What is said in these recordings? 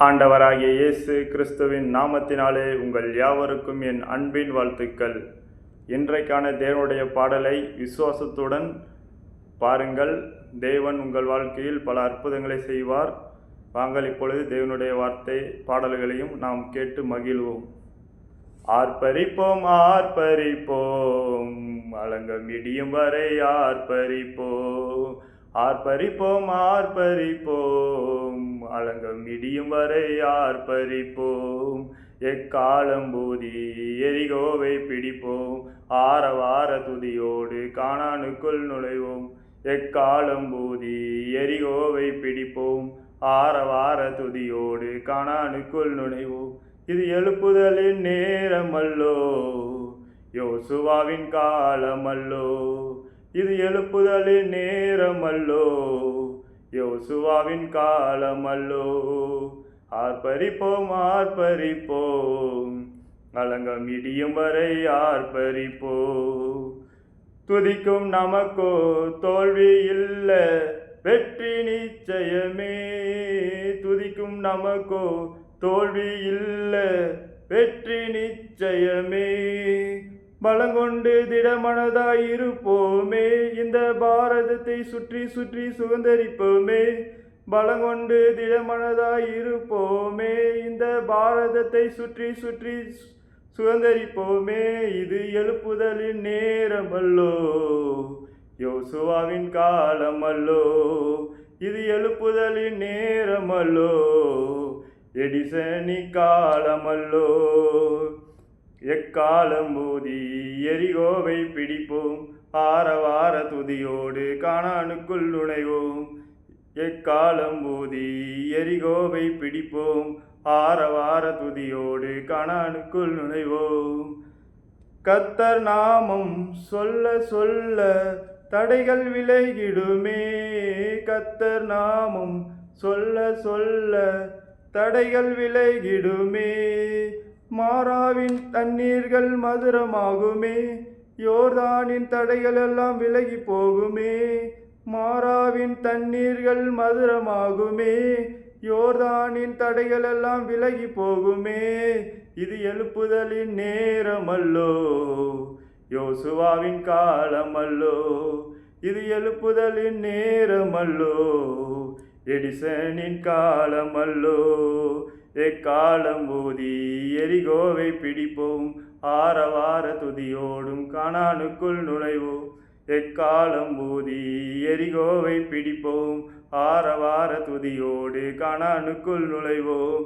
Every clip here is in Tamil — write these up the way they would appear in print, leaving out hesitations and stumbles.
ஆண்டவராகிய இயேசு கிறிஸ்துவின் நாமத்தினாலே உங்கள் யாவருக்கும் என் அன்பின் வாழ்த்துக்கள். இன்றைக்கான தேவனுடைய பாடலை விசுவாசத்துடன் பாருங்கள். தேவன் உங்கள் வாழ்க்கையில் பல அற்புதங்களை செய்வார். வாங்கள் இப்பொழுது தேவனுடைய வார்த்தை பாடல்களையும் நாம் கேட்டு மகிழ்வோம். ஆர்ப்பரிப்போம் ஆர்ப்பரிப்போம், அலங்கம் இடியும் வரை ஆர்ப்பரிப்போம். ஆர்ப்பரிப்போம் ஆர்ப்பரிப்போம், அலங்கம் இடியும் வரை ஆர்ப்பரிப்போம். எக்காலம் பூதி எரிகோவை பிடிப்போம், ஆரவார துதியோடு கானானுக்குள் நுழைவோம். எக்காலம் பூதி எரிகோவை பிடிப்போம், ஆரவார துதியோடு கானானுக்குள் நுழைவோம். இது எழுப்புதலின் நேரமல்லோ, யோசுவாவின் காலமல்லோ. இது எழுப்புதலின் நேரமல்லோ, யோசுவாவின் காலமல்லோ. ஆர்ப்பரிப்போம் ஆர்ப்பரிப்போம், அலங்கம் இடியும் வரை ஆர்ப்பரிப்போம். துதிக்கும் நமக்கோ தோல்வி இல்ல, வெற்றி நிச்சயமே. துதிக்கும் நமக்கோ தோல்வி இல்ல, வெற்றி நிச்சயமே. பலங்கொண்டு திடமனதாயிருப்போமே, இந்த பாரதத்தை சுற்றி சுற்றி சுதந்தரிப்போமே. பலங்கொண்டு திடமனதாயிருப்போமே, இந்த பாரதத்தை சுற்றி சுற்றி சுதந்தரிப்போமே. இது எழுப்புதலின் நேரமல்லோ, யோசுவாவின் காலமல்லோ. இது எழுப்புதலின் நேரமல்லோ, எடிசனி காலமல்லோ. எக்காலம் பூதி எரிகோவை பிடிப்போம், ஆரவார துதியோடு கானானுக்குள் நுழைவோம். எக்காலம் பூதி எரிகோவை பிடிப்போம், ஆரவார துதியோடு கானானுக்குள் நுழைவோம். கர்த்தர் நாமம் சொல்ல சொல்ல தடைகள் விலகிடுமே. கர்த்தர் நாமம் சொல்ல சொல்ல தடைகள் விலகிடுமே. மாறாவின் தண்ணீர்கள் மதுரமாகுமே, யோர்தானின் தடைகள் எல்லாம் விலகி போகுமே. மாறாவின் தண்ணீர்கள் மதுரமாகுமே, யோர்தானின் தடைகள் எல்லாம் விலகி போகுமே. இது எழுப்புதலின் நேரமல்லோ, யோசுவாவின் காலமல்லோ. இது எழுப்புதலின் நேரமல்லோ, எடிசனின் காலமல்லோ. எக்காலம் பூதி எரிகோவை பிடிப்போம், ஆரவார துதியோடும் கானானுக்குள் நுழைவோம். எக்காலம் பூதி எரிகோவை பிடிப்போம், ஆரவார துதியோடு கானானுக்குள் நுழைவோம்.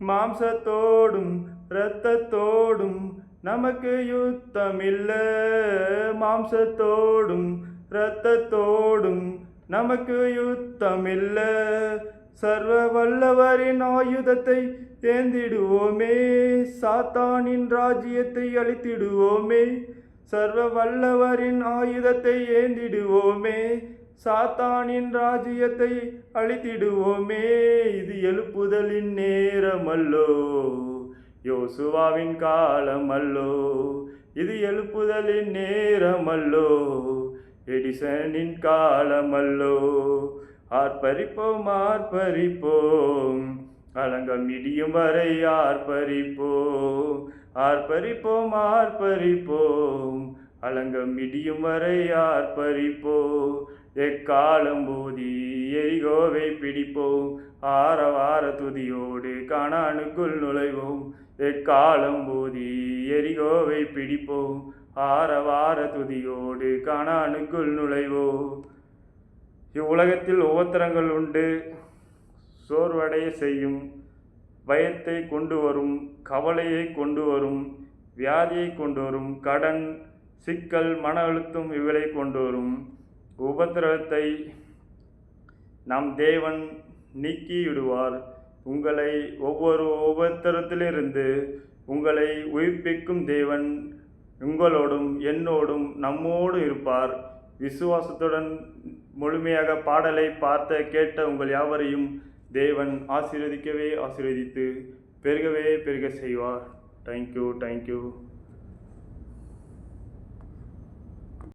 மாம்சத்தோடும் இரத்தத்தோடும் நமக்கு யுத்தமில்ல. மாம்சத்தோடும் இரத்தத்தோடும் நமக்கு யுத்தமில்ல. சர்வ வல்லவரின் ஆயுதத்தை ஏந்திடுவோமே, சாத்தானின் ராஜ்யத்தை அழித்திடுவோமே. சர்வ வல்லவரின் ஆயுதத்தை ஏந்திடுவோமே, சாத்தானின் ராஜ்யத்தை அழித்திடுவோமே. இது எழுப்புதலின் நேரமல்லோ, யோசுவாவின் காலமல்லோ. இது எழுப்புதலின் நேரமல்லோ, எடிசனின் காலமல்லோ. ஆர்ப்பரிப்போம் ஆர்ப்பரிப்போம், அலங்கம் இடியும் வரை ஆர்ப்பரிப்போம். ஆர்ப்பரிப்போம் ஆர்ப்பரிப்போம், அலங்கம் இடியும் வரை ஆர்ப்பரிப்போம். எக்காலம் பூதி எரிகோவை பிடிப்போம், ஆரவார துதியோடு கானானுக்குள் நுழைவோம். எக்காலம் பூதி எரிகோவை பிடிப்போம், ஆரவார துதியோடு கானானுக்குள் நுழைவோம். இவ்வுலகத்தில் உபத்திரங்கள் உண்டு, சோர்வடைய செய்யும், பயத்தை கொண்டு வரும், கவலையை கொண்டு வரும், வியாதியை கொண்டு வரும், கடன் சிக்கல் மன அழுத்தம் இவைகளை கொண்டு வரும். உபத்திரவத்தை நம் தேவன் நீக்கிவிடுவார். உங்களை ஒவ்வொரு உபத்திரத்திலிருந்து உங்களை உயிர்ப்பிக்கும் தேவன் உங்களோடும் என்னோடும் நம்மோடு இருப்பார். விசுவாசத்துடன் முழுமையாக பாடலை கேட்ட உங்கள் யாவரையும் தேவன் ஆசீர்வதிக்கவே ஆசீர்வதித்து பெருகவே பெருக செய்வார். தேங்க்யூ.